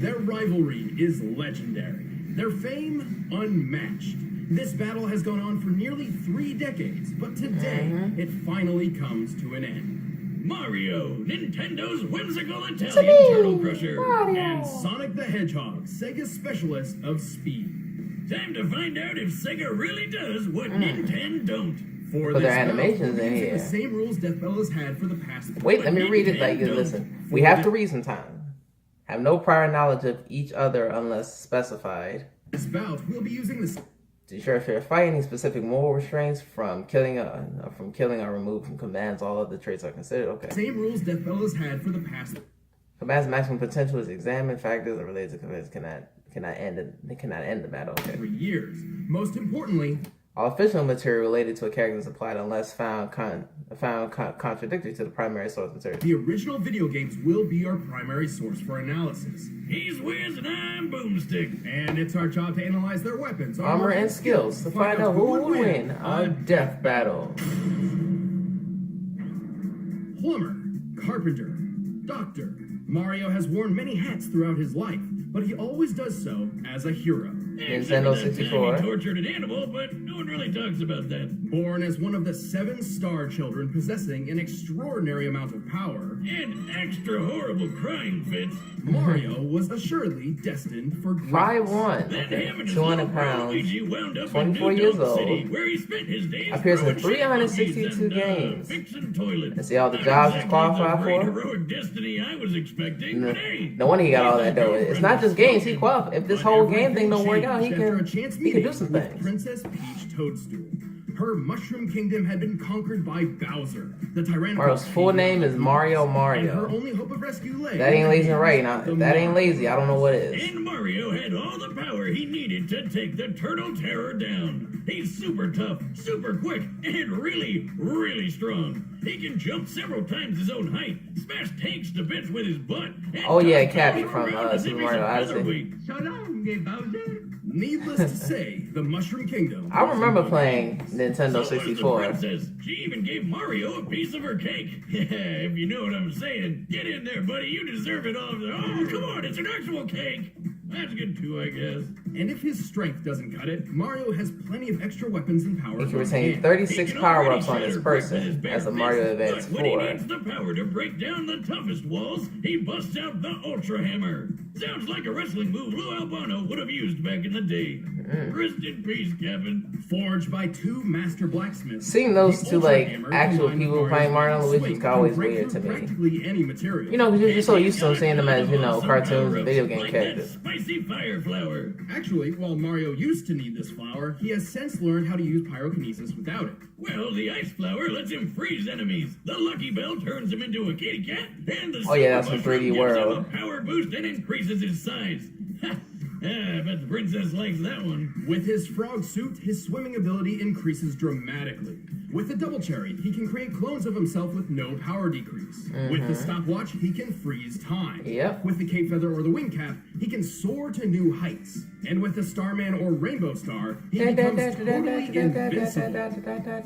Their rivalry is legendary. Their fame, unmatched. This battle has gone on for nearly 3 decades, but today, it finally comes to an end. Mario, Nintendo's whimsical Italian turtle crusher, and Sonic the Hedgehog, Sega's specialist of speed. Time to find out if Sega really does what Nintendo don't. For their animations in here. The same rules Death Bell has had for the past. Wait, let me read it. Like, listen, we have to read some time. Have no prior knowledge of each other unless specified. This bout, we'll be using this. To sure if you're fighting specific moral restraints from killing or removed from commands, all other traits are considered. Okay. Same rules Death Bell has had for the past. Command's maximum potential is examined. Factors that relate to commands cannot end the battle. Okay. For years. Most importantly, all official material related to a character is applied unless found contradictory to the primary source material. The original video games will be our primary source for analysis. He's Wiz and I'm Boomstick. And it's our job to analyze their weapons, armor, and skills to find out who will win a death battle. Plumber, carpenter, doctor. Mario has worn many hats throughout his life, but he always does so as a hero. Nintendo 64. He tortured an animal, but no one really talks about that. Born as one of the 7 star children possessing an extraordinary amount of power and extra horrible crying fits, Mario was assuredly destined for greatness. 5'1", 200 pounds, 24 years old, appears in 362 games. And see all the jobs he's qualified for? No wonder he got all that dough. It's not just games, he qualified. If this whole game thing don't work out, he can do some things. Princess Peach Toadstool. Her Mushroom Kingdom had been conquered by Bowser, the tyrannical. Mario's full name is Mario. And her only hope of rescue lay. That ain't lazy, right? Now, if that ain't lazy, I don't know what is. And Mario had all the power he needed to take the Turtle Terror down. He's super tough, super quick, and really, really strong. He can jump several times his own height, smash tanks to bits with his butt. Oh yeah, Cappy from Super Mario Odyssey. So long, Bowser. Needless to say, the Mushroom Kingdom. I remember playing Nintendo 64. She even gave Mario a piece of her cake. If you know what I'm saying. Get in there, buddy. You deserve it all. Oh, come on. It's an actual cake. That's good too, I guess. And if his strength doesn't cut it, Mario has plenty of extra weapons and power. He can retain 36 power-ups on his person as a Mario Advance 4. When he needs the power to break down the toughest walls, he busts out the Ultra Hammer. Sounds like a wrestling move Lou Albano would have used back in the day. Rest in peace, Captain. Forged by 2 master blacksmiths. Seeing those two like actual people playing Mario and Luigi is always weird to me. Practically any material. You know, because you're so used to seeing them as, you know, cartoons and video game characters. Spicy fire flower. Actually, while Mario used to need this flower, he has since learned how to use pyrokinesis without it. Well, the ice flower lets him freeze enemies. The Lucky Bell turns him into a kitty cat, and the that's from 3D World. Gives him a power boost and increases his size. I bet the princess likes that one. With his frog suit, his swimming ability increases dramatically. With the double cherry, he can create clones of himself with no power decrease. With the stopwatch, he can freeze time. With the cape feather or the wing cap, he can soar to new heights. And with the Starman or Rainbow Star, he becomes totally invincible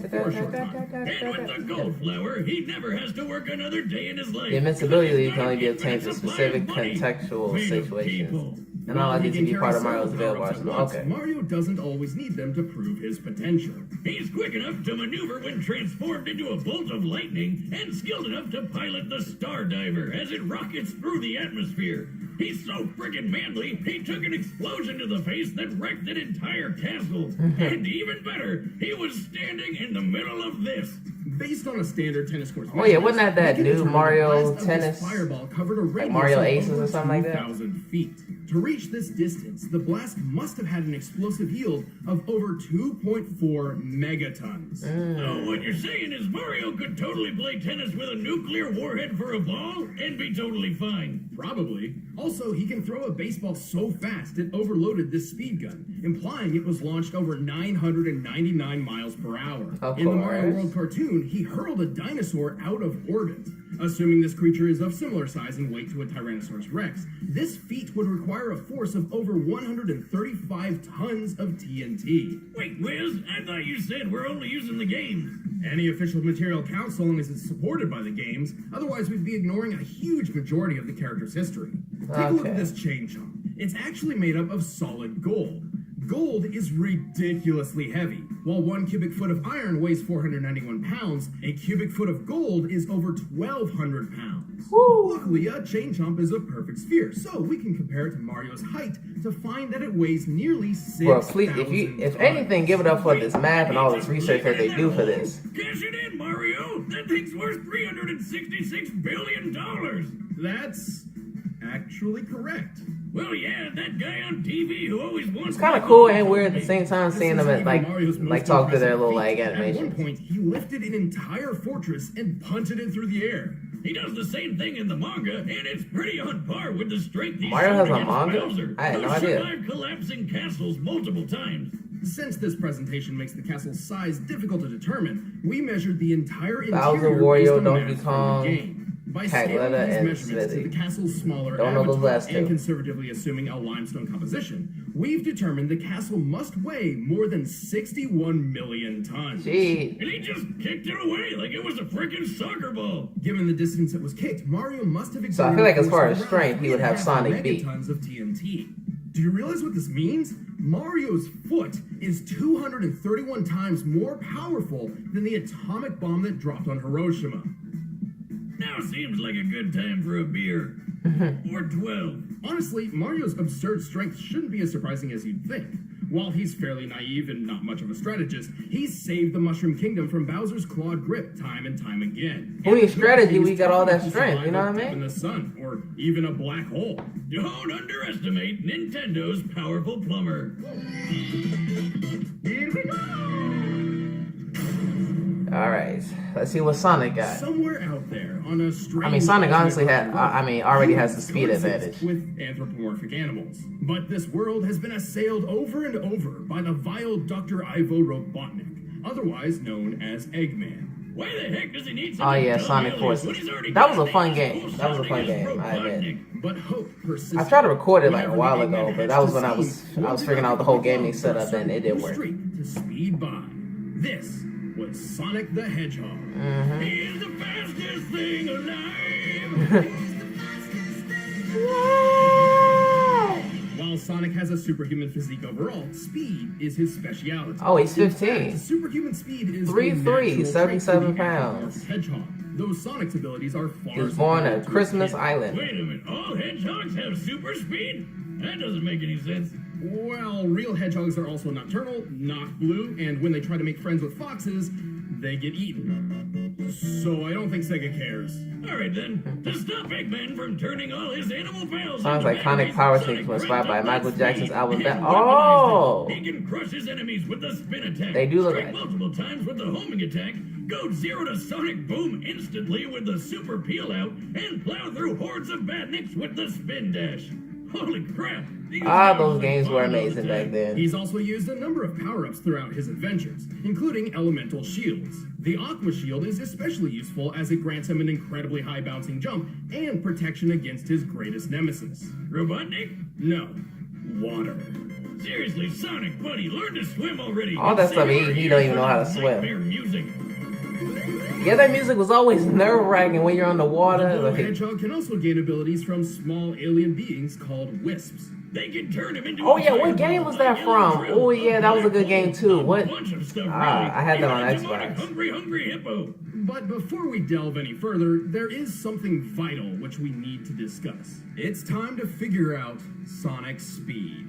for a short time. And with the gold flower, he never has to work another day in his life. The invincibility can only be obtained for specific contextual situations. And all I need to be part of Mario's available arsenal. Okay. Mario doesn't always need them to prove his potential. He's quick enough to maneuver when transformed into a bolt of lightning, and skilled enough to pilot the Star Diver as it rockets through the atmosphere. He's so friggin' manly, he took an explosion to the face that wrecked an entire castle. And even better, he was standing in the middle of this. Based on a standard tennis court. Oh yeah, wasn't that new Mario tennis? Fireball covered a like Mario Aces or something like that? 2,000 feet. To reach this distance, the blast must have had an explosive yield of over 2.4 megatons. So what you're saying is Mario could totally play tennis with a nuclear warhead for a ball and be totally fine. Probably. Also, he can throw a baseball so fast it overloaded this speed gun, implying it was launched over 999 miles per hour. In the Mario World cartoon, he hurled a dinosaur out of orbit. Assuming this creature is of similar size and weight to a Tyrannosaurus Rex, this feat would require a force of over 135 tons of TNT. Wait, Wiz, I thought you said we're only using the game. Any official material counts so long as it's supported by the games, otherwise we'd be ignoring a huge majority of the character's history. Take a look at this chain chomp. It's actually made up of solid gold. Gold is ridiculously heavy. While 1 cubic foot of iron weighs 491 pounds, a cubic foot of gold is over 1,200 pounds. Woo. Luckily, a chain chomp is a perfect sphere, so we can compare it to Mario's height to find that it weighs nearly 6,000 Well, please, if anything, give it up for this math and all this research that they do for this. Cash it in, Mario! That thing's worth $366 billion! That's actually correct. Well, yeah, that guy on TV who always wants. It's kind of cool and weird at the same time seeing them at, like talk to their little like animations. At one point, he lifted an entire fortress and punted it through the air. He does the same thing in the manga, and it's pretty on par with the strength he's Mario has a against manga? Bowser, I had no who idea. survived collapsing castles multiple times. Since this presentation makes the castle's size difficult to determine, we measured the entire Bowser, interior Wario, based on Donkey maps from the Kong, game. By Tagletta, scaling these and measurements to Smithy. the castle's smaller Don't know those avatar last two. and conservatively assuming a limestone composition, we've determined the castle must weigh more than 61 million tons. Gee. And he just kicked it away like it was a freaking soccer ball. Given the distance it was kicked, Mario must have So I feel like as far as exerted strength, he would have Sonic beat. megatons of TNT. Do you realize what this means? Mario's foot is 231 times more powerful than the atomic bomb that dropped on Hiroshima. Now seems like a good time for a beer. Or 12. Honestly, Mario's absurd strength shouldn't be as surprising as you'd think. While he's fairly naive and not much of a strategist, he's saved the Mushroom Kingdom from Bowser's clawed grip time and time again. Who needs strategy? We got all that strength, you know what I In mean? the sun, or even a black hole. Don't underestimate Nintendo's powerful plumber. Here we go! Alright, let's see what Sonic got. Somewhere out there on a strange... I mean, Sonic honestly already has the speed advantage. With anthropomorphic animals. But this world has been assailed over and over by the vile Dr. Ivo Robotnik, otherwise known as Eggman. Why the heck does he need Oh yeah, Sonic Forces. That was a fun game. That was a fun game, I admit. But hope persists. I tried to record it like a while ago, but that was when I was figuring out the whole gaming setup and it didn't work. To speed by. This was Sonic the Hedgehog. He's the fastest thing alive. While Sonic has a superhuman physique overall, speed is his speciality. Oh, he's In fact, 15. superhuman speed is 3'3", 77 pounds. Hedgehog. Though Sonic's abilities are far He was born superior at to Christmas his. Island. Wait a minute, all hedgehogs have super speed? That doesn't make any sense. Well, real hedgehogs are also nocturnal, not blue, and when they try to make friends with foxes, they get eaten. So I don't think Sega cares. Alright then, to stop Eggman from turning all his animal pals Sounds into iconic batteries, power Sonic sequence cranked inspired by up Michael that Jackson's speed album. and Oh! he can crush his enemies with the spin attack. They do look strike like- multiple times with the homing attack, go 0 to Sonic Boom instantly with the super peel out, and plow through hordes of badniks with the spin dash. Holy crap! Those games were amazing back then. He's also used a number of power-ups throughout his adventures, including elemental shields. The Aqua Shield is especially useful as it grants him an incredibly high bouncing jump and protection against his greatest nemesis. Robotnik? No. Water. Seriously, Sonic, buddy, learn to swim already. All that stuff, he don't even know how to swim. Yeah, that music was always nerve-wracking when you're on the water. The Like, hedgehog can also gain abilities from small alien beings called wisps. They can turn him into oh yeah, what game was that from? Oh yeah, that was a good game too. What? I had that on Xbox. Hungry hippo. But before we delve any further, there is something vital which we need to discuss. It's time to figure out Sonic's speed.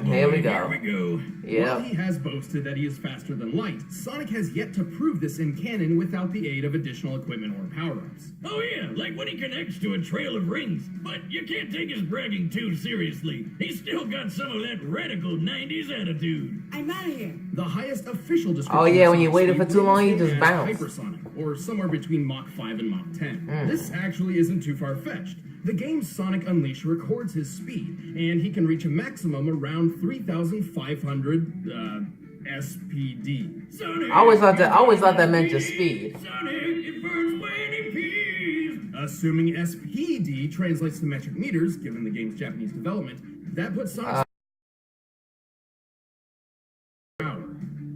Here we go. Here we go. Yeah. While he has boasted that he is faster than light, Sonic has yet to prove this in canon without the aid of additional equipment or power-ups. Oh yeah, like when he connects to a trail of rings. But you can't take his bragging too seriously. He's still got some of that radical 90s attitude. I'm out of here. The highest official description Oh, yeah, of when you Sonic's waited speed for too long, was you just as bounced. Hypersonic, or somewhere between Mach 5 and Mach 10. This actually isn't too far-fetched. The game Sonic Unleashed records his speed, and he can reach a maximum around 3,500 SPD. Sonic, I always thought that meant just speed. Sonic, it burns when he pees. Assuming SPD translates to metric meters, given the game's Japanese development, that puts Sonic's power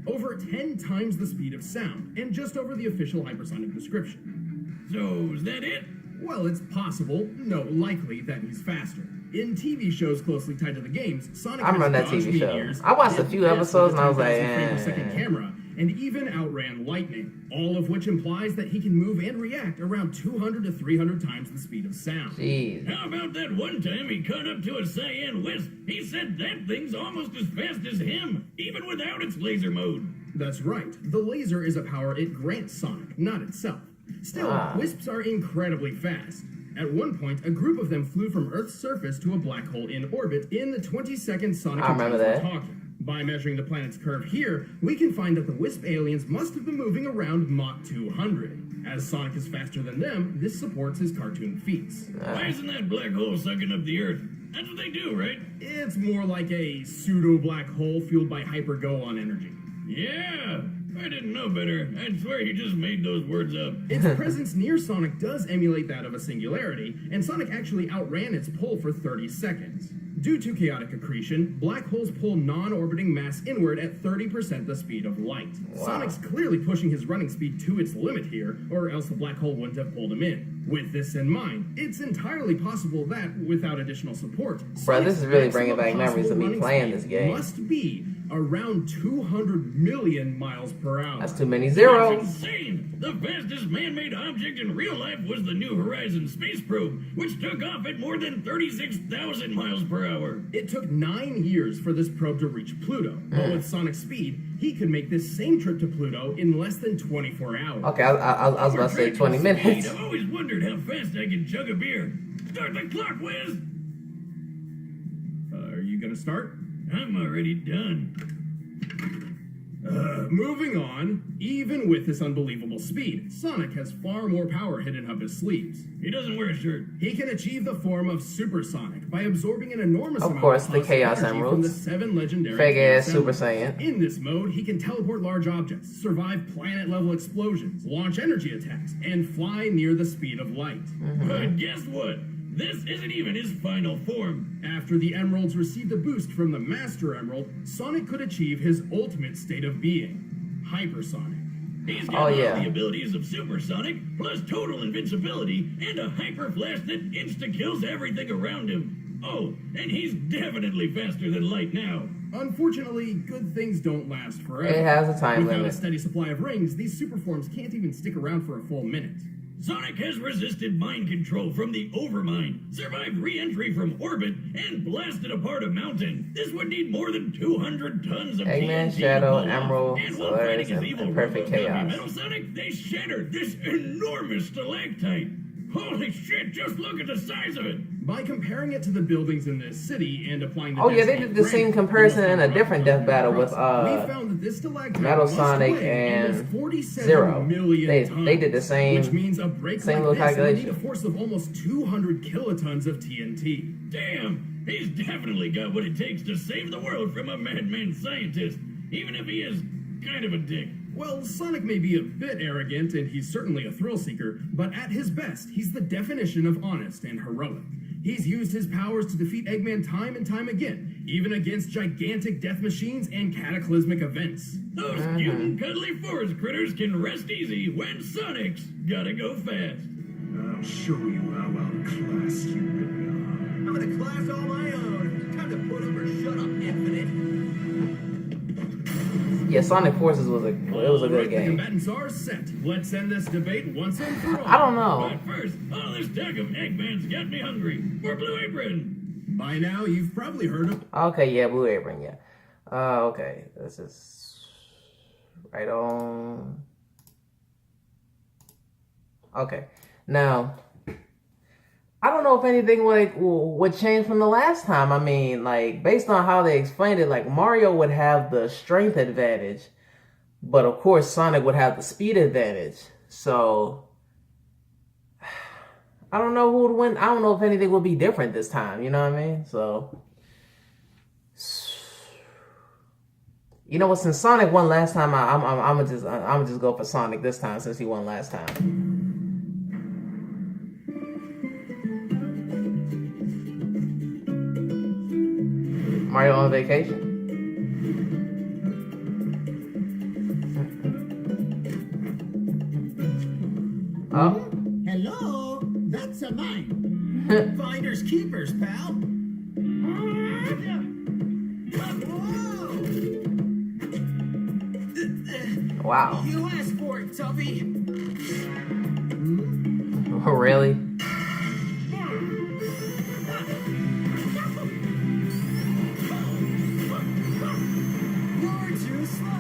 over 10 times the speed of sound, and just over the official hypersonic description. So, is that it? Well, it's possible, no, likely, that he's faster. In TV shows closely tied to the games, Sonic I remember that has dodged TV show. meteors, I watched a few episodes and I was like, 10,000 camera, and even outran lightning, all of which implies that he can move and react around 200 to 300 times the speed of sound. Jeez. How about that one time he caught up to a cyan wisp? He said that thing's almost as fast as him, even without its laser mode. That's right. The laser is a power it grants Sonic, not itself. Still, wisps are incredibly fast. At one point, a group of them flew from Earth's surface to a black hole in orbit in the 20-second Sonic remember we're that. talking. By measuring the planet's curve here, we can find that the wisp aliens must have been moving around Mach 200. As Sonic is faster than them, this supports his cartoon feats. Why isn't that black hole sucking up the Earth? That's what they do, right? It's more like a pseudo-black hole fueled by hyper-go-on energy. Yeah, if I didn't know better, I'd swear you just made those words up. Its presence near Sonic does emulate that of a singularity, and Sonic actually outran its pull for 30 seconds. Due to chaotic accretion, black holes pull non-orbiting mass inward at 30% the speed of light. Wow. Sonic's clearly pushing his running speed to its limit here, or else the black hole wouldn't have pulled him in. With this in mind, it's entirely possible that, without additional support, Bro, this is really Sonic's bringing back maximum memories of me running playing speed this game. must be around 200 million miles per hour. That's too many That's zeros. insane! The fastest man-made object in real life was the New Horizons space probe, which took off at more than 36,000 miles per hour. It took 9 years for this probe to reach Pluto, but with Sonic's speed, he could make this same trip to Pluto in less than 24 hours. Okay, I was about to say 20 minutes. I've always wondered how fast I can chug a beer. Start the clock, Wiz! Are you gonna start? I'm already done. Moving on, even with this unbelievable speed, Sonic has far more power hidden up his sleeves. He doesn't wear a shirt. He can achieve the form of Super Sonic by absorbing an enormous Of amount course, of the positive Chaos energy Emeralds. from the 7 legendary Fake ass Chaos Super Emeralds. Saiyan. In this mode, he can teleport large objects, survive planet-level explosions, launch energy attacks, and fly near the speed of light. But guess what? This isn't even his final form. After the Emeralds received a boost from the Master Emerald, Sonic could achieve his ultimate state of being, Hypersonic. He's got Oh, yeah. all the abilities of Supersonic, plus total invincibility, and a hyper flash that insta-kills everything around him. Oh, and he's definitely faster than light now. Unfortunately, good things don't last forever. It has a time Without limit. a steady supply of rings, these super forms can't even stick around for a full minute. Sonic has resisted mind control from the Overmind, survived re-entry from orbit, and blasted apart a mountain. This would need more than 200 tons of Eggman, TNT to Shadow, pull off. Emerald, And while Solaris, fighting his and evil Perfect Robo-Gummy Chaos. Metal Sonic, they shattered this enormous stalactite. Holy shit, just look at the size of it! By comparing it to the buildings in this city and applying the Oh yeah, they density did the of same granite, comparison in a rock, different death battle with we found that this stalactite Metal must Sonic weigh and almost 47 Zero. million They tons, did the same- which means a break same like little this would need a calculation. force of almost 200 kilotons of TNT. Damn, he's definitely got what it takes to save the world from a madman scientist, even if he is kind of a dick. Well, Sonic may be a bit arrogant, and he's certainly a thrill seeker, but at his best, he's the definition of honest and heroic. He's used his powers to defeat Eggman time and time again, even against gigantic death machines and cataclysmic events. Those mutant cuddly forest critters can rest easy when Sonic's gotta go fast. I'll show you how outclassed you belong. I'm in a class all my own. Time to put up or shut up, Infinite. Yeah, Sonic Forces was a good The game. combatants are set. Let's end this debate once and for all. I don't know. But first, all this talk of Eggman's got me hungry. For Blue Apron. By now, you've probably heard of Okay, yeah, Blue Apron, yeah. Okay, this is right on. Okay, now I don't know if anything would change from the last time. I mean, like based on how they explained it, like Mario would have the strength advantage, but of course Sonic would have the speed advantage. So I don't know who would win. I don't know if anything will be different this time. You know what I mean? So. You know what? Since Sonic won last time, I'm gonna just go for Sonic this time since he won last time. Mario on vacation. Oh. Hello? That's Finders keepers, pal. Whoa! Wow. You asked for it, Tuffy. Oh, really? You're too slow.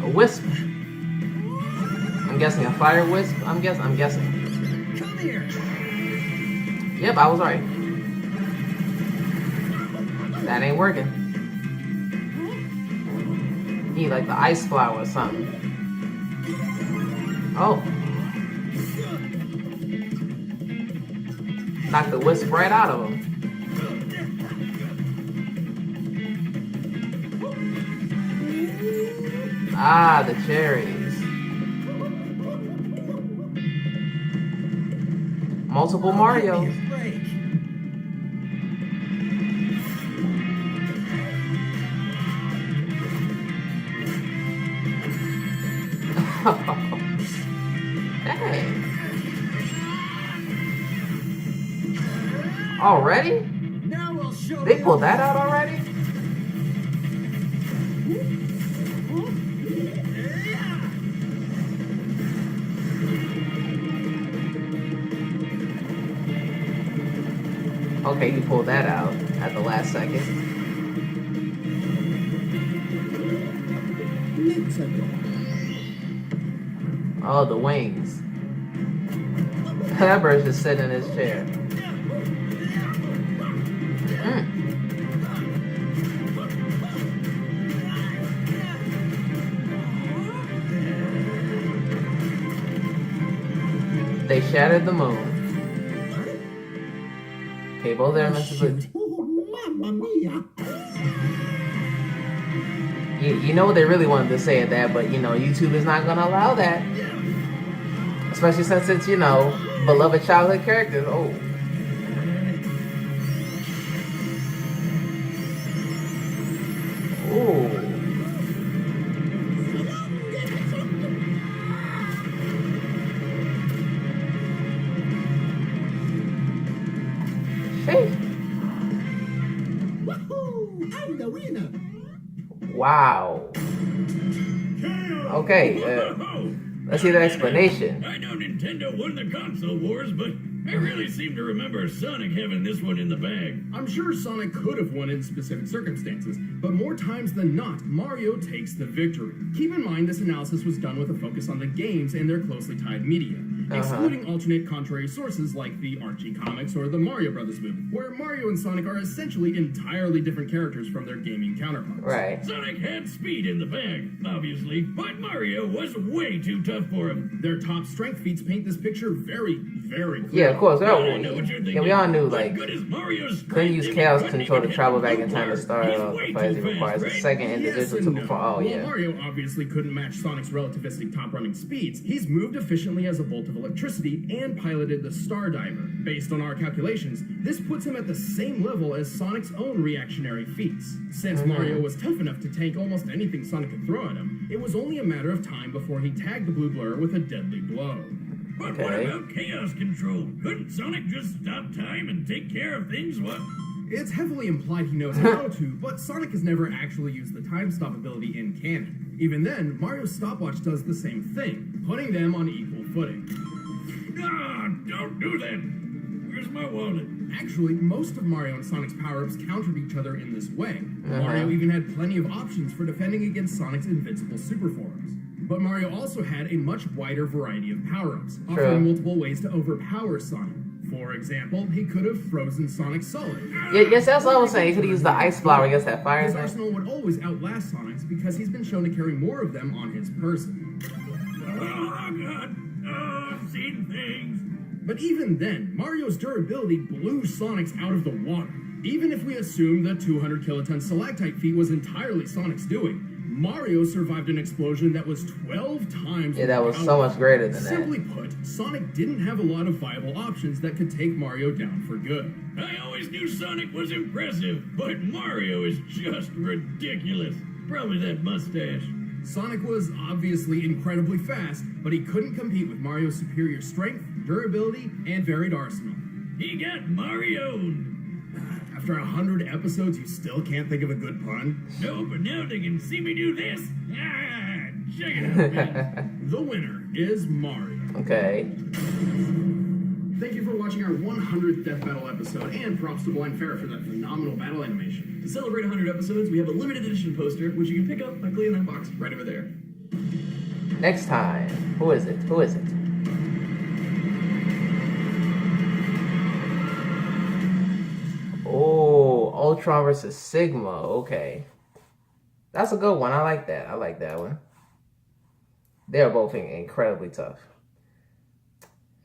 A wisp. I'm guessing a fire wisp. I'm guessing. Come here. Yep, I was right. That ain't working. Need like the ice flower or something. Oh. Knock the wisp right out of him. Ah, the cherries. Multiple Marios. Give me a break. Dang. Already? Now I'll show They you. pulled that out already? Okay, he pulled that out at the last second. Oh, the wings. That bird's just sitting in his chair. They shattered the moon. Okay, both elements of it. Mamma mia. You know what they really wanted to say at that, but you know, YouTube is not gonna allow that. Especially since it's, you know, beloved childhood characters. Oh. Ooh. Hey. Woohoo! I'm the winner. Wow. Okay, let's see the explanation. I know Nintendo won the console wars, but I really seem to remember Sonic having this one in the bag. I'm sure Sonic could have won in specific circumstances, but more times than not, Mario takes the victory. Keep in mind this analysis was done with a focus on the games and their closely tied media, excluding alternate contrary sources like the Archie comics or the Mario Brothers movie, where Mario and Sonic are essentially entirely different characters from their gaming counterparts. Right. Sonic had speed in the bag, obviously, but Mario was way too tough for him. Their top strength feats paint this picture very, very clearly. Yeah, of course. I know what you're thinking. Yeah, we all knew, What like, good is Mario's couldn't use strength chaos if he control to couldn't travel hit back the in time to loop start bar? off He's the way fight. He too requires a fast, right? second Yes individual and to no. perform. Oh, While yeah. Mario obviously couldn't match Sonic's relativistic top-running speeds, he's moved efficiently as a bolt of electricity and piloted the Star Diver. Based on our calculations, this puts him at the same level as Sonic's own reactionary feats. Since Mario was tough enough to tank almost anything Sonic could throw at him, it was only a matter of time before he tagged the blue blur with a deadly blow. But what Okay. about chaos control? Couldn't Sonic just stop time and take care of things? What? It's heavily implied he knows how to, but Sonic has never actually used the time stop ability in canon. Even then, Mario's stopwatch does the same thing, putting them on equal footing. Ah, don't do that. Where's my wallet? Actually, most of Mario and Sonic's power-ups countered each other in this way. Mario even had plenty of options for defending against Sonic's invincible super forms. But Mario also had a much wider variety of power-ups, offering multiple ways to overpower Sonic. For example, he could have frozen Sonic solid. Yeah, yes, that's what I was saying. He could use the ice flower against that fire His thing. arsenal would always outlast Sonic's because he's been shown to carry more of them on his person. Oh, God. Oh, I've seen things. But even then, Mario's durability blew Sonic's out of the water. Even if we assume the 200 kiloton stalactite feat was entirely Sonic's doing, Mario survived an explosion that was 12 times Yeah, that was more so much greater than Simply that. put, Sonic didn't have a lot of viable options that could take Mario down for good. I always knew Sonic was impressive, but Mario is just ridiculous. Probably that mustache. Sonic was obviously incredibly fast, but he couldn't compete with Mario's superior strength, durability, and varied arsenal. He got Mario'd. After 100 episodes, you still can't think of a good pun? No, but now they can see me do this. Ah, check it out, man. The winner is Mario. Okay. Thank you for watching our 100th Death Battle episode, and props to Blind Ferret for that phenomenal battle animation. To celebrate 100 episodes, we have a limited edition poster, which you can pick up by clicking that box right over there. Next time. Who is it? Who is it? Oh, Ultron versus Sigma. Okay. That's a good one. I like that. I like that one. They're both incredibly tough.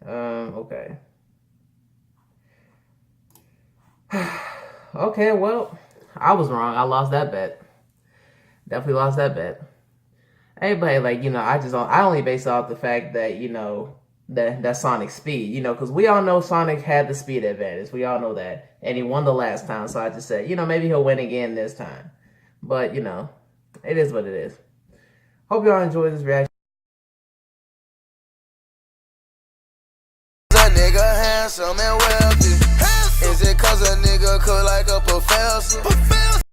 Okay. Okay, well, I was wrong. I lost that bet. Definitely lost that bet. Hey, but like, I only base it off the fact that, that Sonic's speed, because we all know Sonic had the speed advantage. We all know that. And he won the last time, so I just said, maybe he'll win again this time. But, it is what it is. Hope y'all enjoyed this reaction. A nigga handsome and wealthy. Is it cause a nigga cook like a professor?